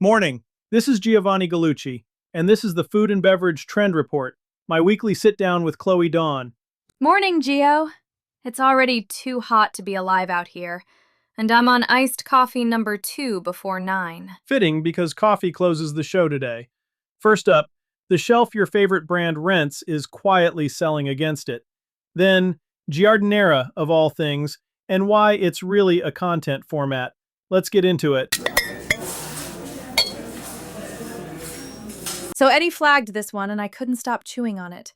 Morning. This is Giovanni Gallucci, and this is the Food and Beverage Trend Report, my weekly sit-down with Chloe Dawn. Morning, Gio. It's already too hot to be alive out here, and I'm on iced coffee number 2 before 9. Fitting because coffee closes the show today. First up, the shelf your favorite brand rents is quietly selling against it. Then, giardiniera, of all things, and why it's really a content format. Let's get into it. So Eddie flagged this one, and I couldn't stop chewing on it.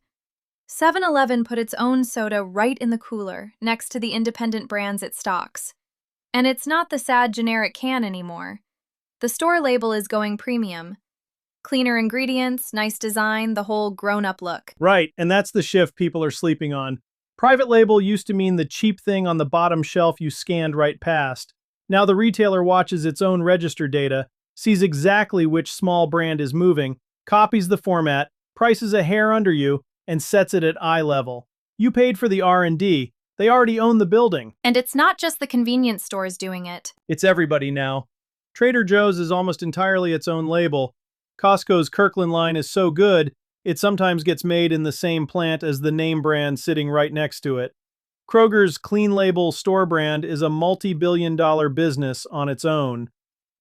7-Eleven put its own soda right in the cooler, next to the independent brands it stocks. And it's not the sad generic can anymore. The store label is going premium. Cleaner ingredients, nice design, the whole grown-up look. Right, and that's the shift people are sleeping on. Private label used to mean the cheap thing on the bottom shelf you scanned right past. Now the retailer watches its own register data, sees exactly which small brand is moving, copies the format, prices a hair under you, and sets it at eye level. You paid for the R&D. They already own the building. And it's not just the convenience stores doing it. It's everybody now. Trader Joe's is almost entirely its own label. Costco's Kirkland line is so good, it sometimes gets made in the same plant as the name brand sitting right next to it. Kroger's clean label store brand is a multi-billion-dollar business on its own.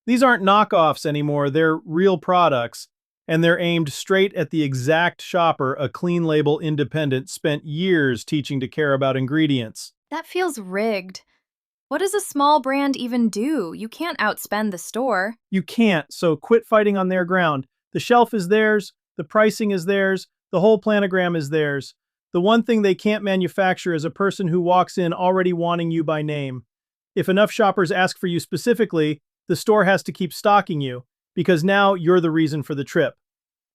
These aren't knockoffs anymore, they're real products. And they're aimed straight at the exact shopper a clean label independent spent years teaching to care about ingredients. That feels rigged. What does a small brand even do? You can't outspend the store. You can't, so quit fighting on their ground. The shelf is theirs, the pricing is theirs, the whole planogram is theirs. The one thing they can't manufacture is a person who walks in already wanting you by name. If enough shoppers ask for you specifically, the store has to keep stocking you, because now you're the reason for the trip.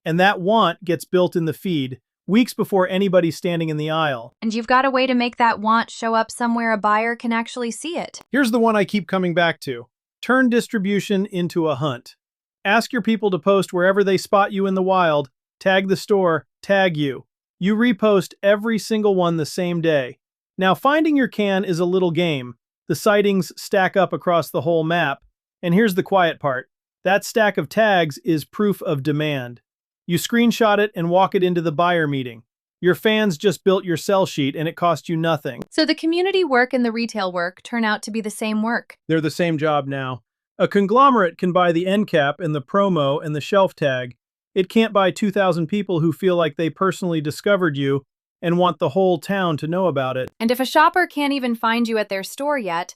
And that want gets built in the feed, weeks before anybody's standing in the aisle. And you've got a way to make that want show up somewhere a buyer can actually see it. Here's the one I keep coming back to. Turn distribution into a hunt. Ask your people to post wherever they spot you in the wild, tag the store, tag you. You repost every single one the same day. Now finding your can is a little game. The sightings stack up across the whole map. And here's the quiet part. That stack of tags is proof of demand. You screenshot it and walk it into the buyer meeting. Your fans just built your sell sheet and it cost you nothing. So the community work and the retail work turn out to be the same work. They're the same job now. A conglomerate can buy the end cap and the promo and the shelf tag. It can't buy 2,000 people who feel like they personally discovered you and want the whole town to know about it. And if a shopper can't even find you at their store yet,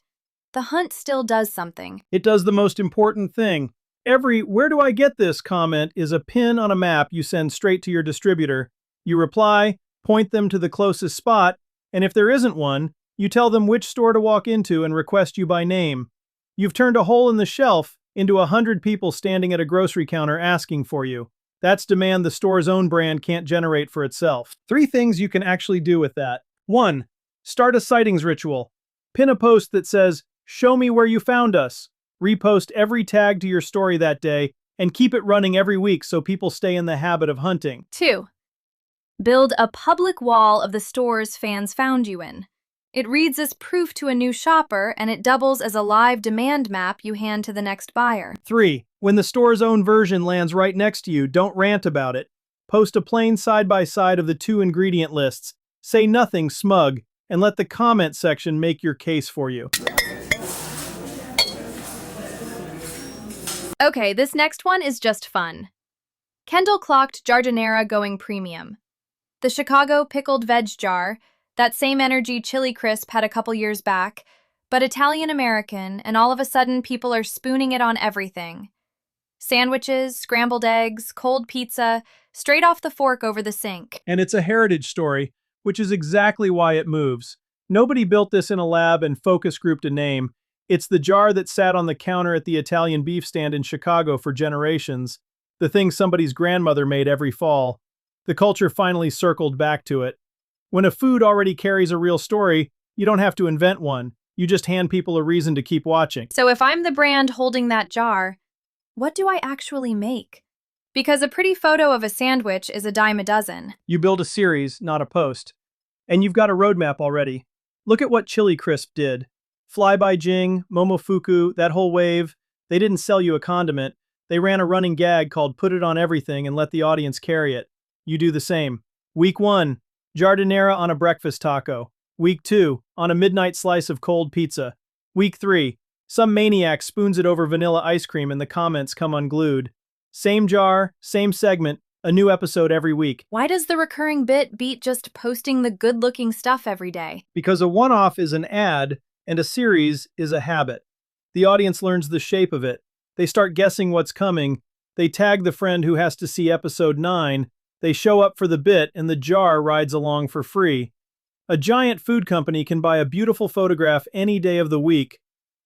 the hunt still does something. It does the most important thing. Every "where do I get this" comment is a pin on a map you send straight to your distributor. You reply, point them to the closest spot, and if there isn't one, you tell them which store to walk into and request you by name. You've turned a hole in the shelf into 100 people standing at a grocery counter asking for you. That's demand the store's own brand can't generate for itself. 3 things you can actually do with that. 1. Start a sightings ritual. Pin a post that says, "Show me where you found us." Repost every tag to your story that day, and keep it running every week so people stay in the habit of hunting. 2. Build a public wall of the stores fans found you in. It reads as proof to a new shopper, and it doubles as a live demand map you hand to the next buyer. 3. When the store's own version lands right next to you, don't rant about it. Post a plain side-by-side of the 2 ingredient lists. Say nothing smug, and let the comment section make your case for you. Okay, this next one is just fun. Kendall clocked giardiniera going premium. The Chicago pickled veg jar, that same energy chili crisp had a couple years back, but Italian-American, and all of a sudden people are spooning it on everything. Sandwiches, scrambled eggs, cold pizza, straight off the fork over the sink. And it's a heritage story, which is exactly why it moves. Nobody built this in a lab and focus grouped a name. It's the jar that sat on the counter at the Italian beef stand in Chicago for generations, the thing somebody's grandmother made every fall. The culture finally circled back to it. When a food already carries a real story, you don't have to invent one. You just hand people a reason to keep watching. So if I'm the brand holding that jar, what do I actually make? Because a pretty photo of a sandwich is a dime a dozen. You build a series, not a post. And you've got a roadmap already. Look at what Chili Crisp did. Fly by Jing, Momofuku, that whole wave, they didn't sell you a condiment. They ran a running gag called Put It on Everything and let the audience carry it. You do the same. Week 1, giardiniera on a breakfast taco. Week 2, on a midnight slice of cold pizza. Week 3, some maniac spoons it over vanilla ice cream and the comments come unglued. Same jar, same segment, a new episode every week. Why does the recurring bit beat just posting the good-looking stuff every day? Because a one-off is an ad and a series is a habit. The audience learns the shape of it. They start guessing what's coming. They tag the friend who has to see episode 9. They show up for the bit and the jar rides along for free. A giant food company can buy a beautiful photograph any day of the week.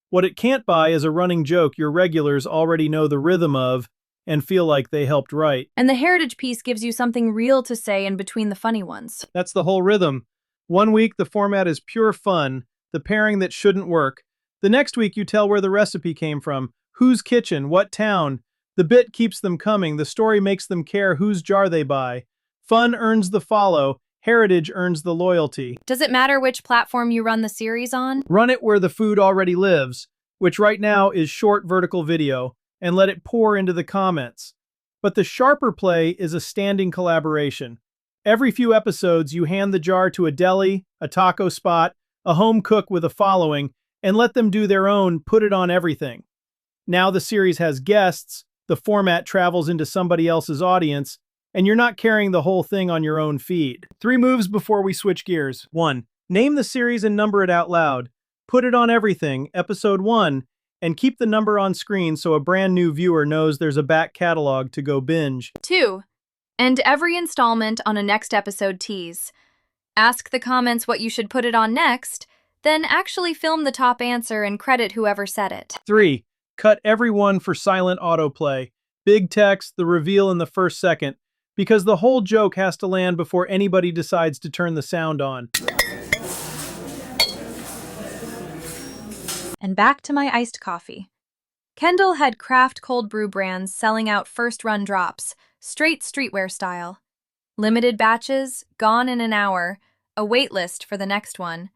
What it can't buy is a running joke your regulars already know the rhythm of and feel like they helped write. And the heritage piece gives you something real to say in between the funny ones. That's the whole rhythm. One week, the format is pure fun, the pairing that shouldn't work. The next week, you tell where the recipe came from, whose kitchen, what town. The bit keeps them coming, the story makes them care whose jar they buy. Fun earns the follow, heritage earns the loyalty. Does it matter which platform you run the series on? Run it where the food already lives, which right now is short vertical video, and let it pour into the comments. But the sharper play is a standing collaboration. Every few episodes, you hand the jar to a deli, a taco spot, a home cook with a following, and let them do their own Put It on Everything. Now the series has guests, the format travels into somebody else's audience, and you're not carrying the whole thing on your own feed. 3 moves before we switch gears. 1. Name the series and number it out loud. Put It on Everything, Episode 1, and keep the number on screen so a brand new viewer knows there's a back catalog to go binge. 2. End every installment on a next episode tease. Ask the comments what you should put it on next, then actually film the top answer and credit whoever said it. 3. Cut everyone for silent autoplay. Big text, the reveal in the first second, because the whole joke has to land before anybody decides to turn the sound on. And back to my iced coffee. Kendall had craft cold brew brands selling out first-run drops, straight streetwear style. Limited batches, gone in an hour, a wait list for the next one.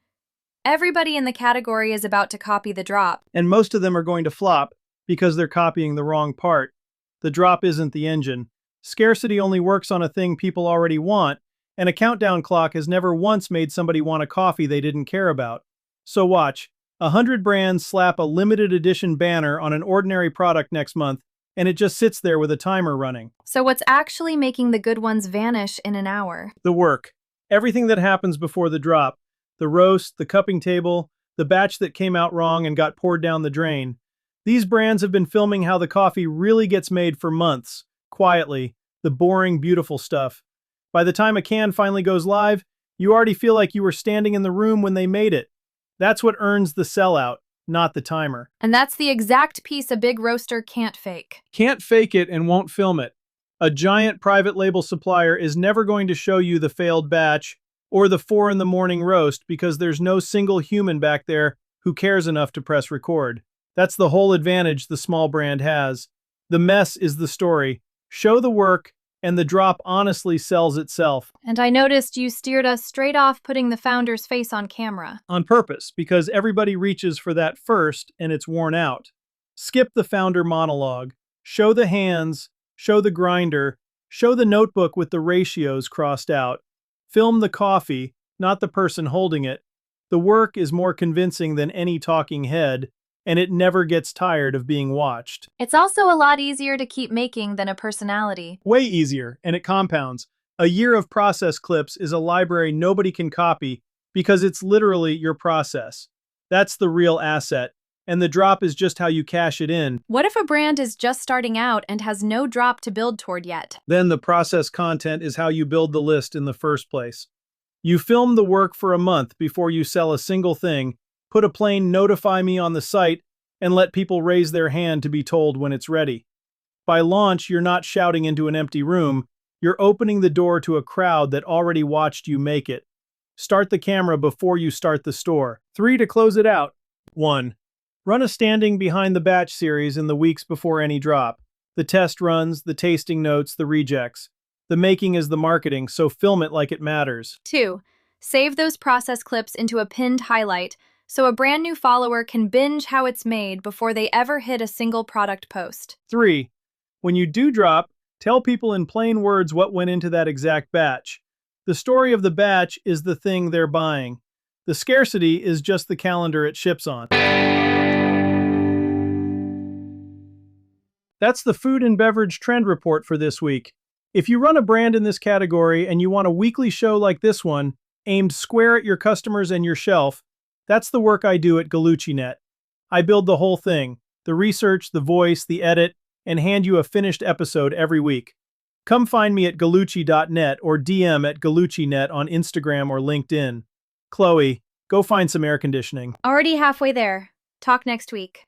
Everybody in the category is about to copy the drop. And most of them are going to flop because they're copying the wrong part. The drop isn't the engine. Scarcity only works on a thing people already want, and a countdown clock has never once made somebody want a coffee they didn't care about. So watch. 100 brands slap a limited edition banner on an ordinary product next month, and it just sits there with a timer running. So what's actually making the good ones vanish in an hour? The work. Everything that happens before the drop. The roast, the cupping table, the batch that came out wrong and got poured down the drain. These brands have been filming how the coffee really gets made for months, quietly, the boring, beautiful stuff. By the time a can finally goes live, you already feel like you were standing in the room when they made it. That's what earns the sellout, not the timer. And that's the exact piece a big roaster can't fake. Can't fake it and won't film it. A giant private label supplier is never going to show you the failed batch or the 4 in the morning roast because there's no single human back there who cares enough to press record. That's the whole advantage the small brand has. The mess is the story. Show the work, and the drop honestly sells itself. And I noticed you steered us straight off putting the founder's face on camera. On purpose, because everybody reaches for that first and it's worn out. Skip the founder monologue. Show the hands, show the grinder, show the notebook with the ratios crossed out. Film the coffee, not the person holding it. The work is more convincing than any talking head, and it never gets tired of being watched. It's also a lot easier to keep making than a personality. Way easier, and it compounds. A year of process clips is a library nobody can copy because it's literally your process. That's the real asset, and the drop is just how you cash it in. What if a brand is just starting out and has no drop to build toward yet? Then the process content is how you build the list in the first place. You film the work for a month before you sell a single thing, put a plain notify me on the site, and let people raise their hand to be told when it's ready. By launch, you're not shouting into an empty room, you're opening the door to a crowd that already watched you make it. Start the camera before you start the store. 3 to close it out. 1. Run a standing behind the batch series in the weeks before any drop. The test runs, the tasting notes, the rejects. The making is the marketing, so film it like it matters. 2. Save those process clips into a pinned highlight so a brand new follower can binge how it's made before they ever hit a single product post. 3. When you do drop, tell people in plain words what went into that exact batch. The story of the batch is the thing they're buying. The scarcity is just the calendar it ships on. That's the food and beverage trend report for this week. If you run a brand in this category and you want a weekly show like this one, aimed square at your customers and your shelf, that's the work I do at gallucci.net. I build the whole thing, the research, the voice, the edit, and hand you a finished episode every week. Come find me at gallucci.net or DM at gallucci.net on Instagram or LinkedIn. Chloe, go find some air conditioning. Already halfway there. Talk next week.